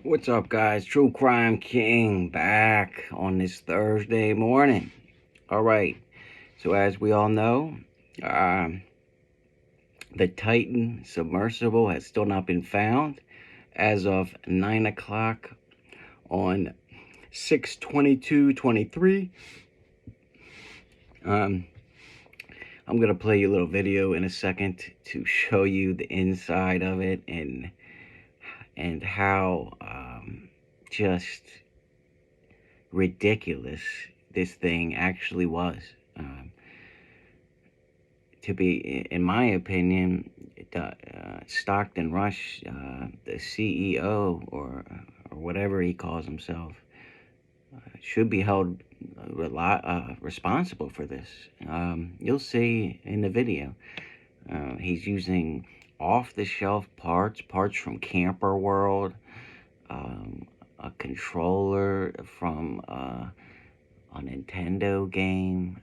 What's up, guys? True Crime King back on this Thursday morning. All right. So, as we all know, the Titan Submersible has still not been found as of 9 o'clock on 6/22/23. I'm going to play you a little video in a second to show you the inside of it and how just ridiculous this thing actually was. To be, in my opinion, Stockton Rush, the CEO or whatever he calls himself, should be held responsible for this. You'll see in the video, he's using off-the-shelf parts from Camper World, a controller from a Nintendo game.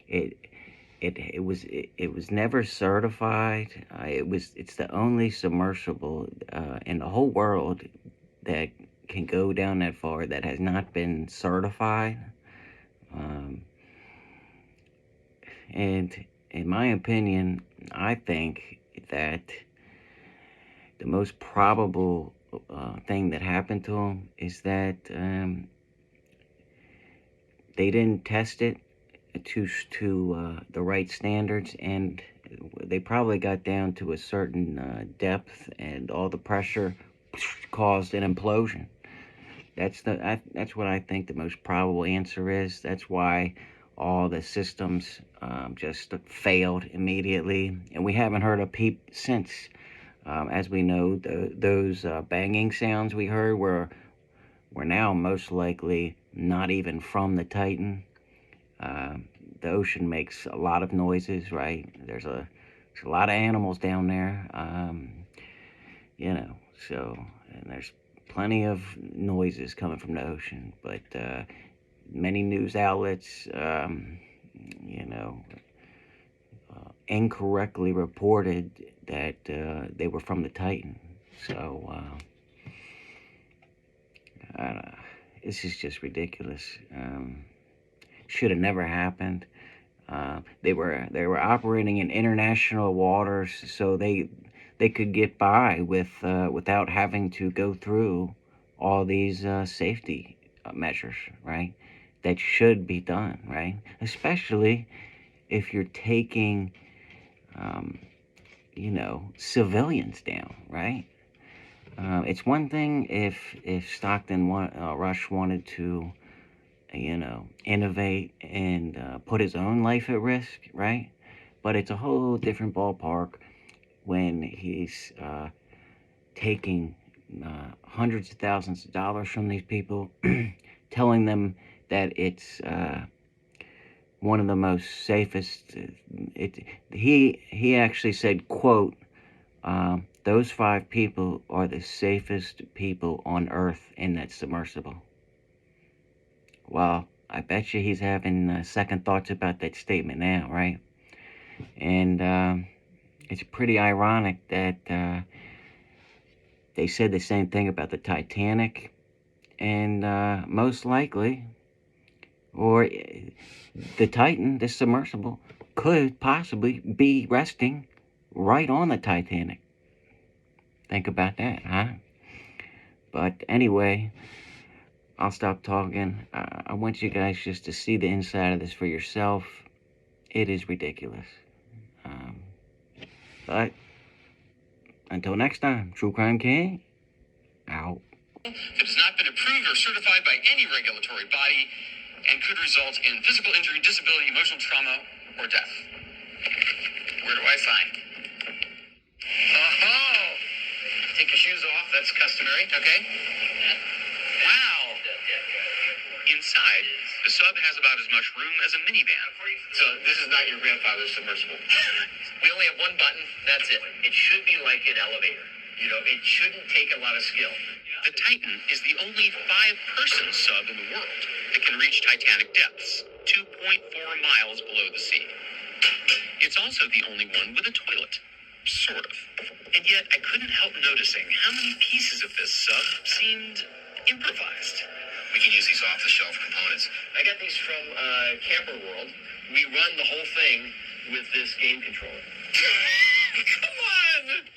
It was never certified. It's the only submersible in the whole world that can go down that far that has not been certified. And in my opinion, I think that the most probable thing that happened to him is that they didn't test it to the right standards, and they probably got down to a certain depth, and all the pressure caused an implosion. That's what I think the most probable answer is. That's why all the systems just failed immediately, and we haven't heard a peep since. As we know, those banging sounds we heard were now most likely not even from the Titan. The ocean makes a lot of noises, right? There's a lot of animals down there, so, and there's plenty of noises coming from the ocean, but many news outlets, incorrectly reported that they were from the Titan. So, this is just ridiculous. Should have never happened. They were operating in international waters, so they could get by without having to go through all these safety measures, right? That should be done, right? Especially if you're taking, civilians down, right? It's one thing if Stockton Rush wanted to, innovate and put his own life at risk, right? But it's a whole different ballpark when he's taking hundreds of thousands of dollars from these people, telling them that it's one of the most safest. He actually said, quote, those 5 people are the safest people on Earth in that submersible. Well, I bet you he's having second thoughts about that statement now, right? And it's pretty ironic that they said the same thing about the Titanic, and most likely, or the Titan, this submersible, could possibly be resting right on the Titanic. Think about that, huh? But anyway, I'll stop talking. I want you guys just to see the inside of this for yourself. It is ridiculous. But until next time, True Crime King, out. That has not been approved or certified by any regulatory body and could result in physical injury, disability, emotional trauma, or death. Where do I sign? Oh, take your shoes off. That's customary. Okay. Wow. Inside, the sub has about as much room as a minivan. So this is not your grandfather's submersible. We only have one button. That's it. It should be like an elevator. It shouldn't take a lot of skill. The Titan is the only 5-person sub in the world that can reach Titanic depths, 2.4 miles below the sea. It's also the only one with a toilet. Sort of. And yet, I couldn't help noticing how many pieces of this sub seemed improvised. We can use these off-the-shelf components. I got these from Camper World. We run the whole thing with this game controller. Come on!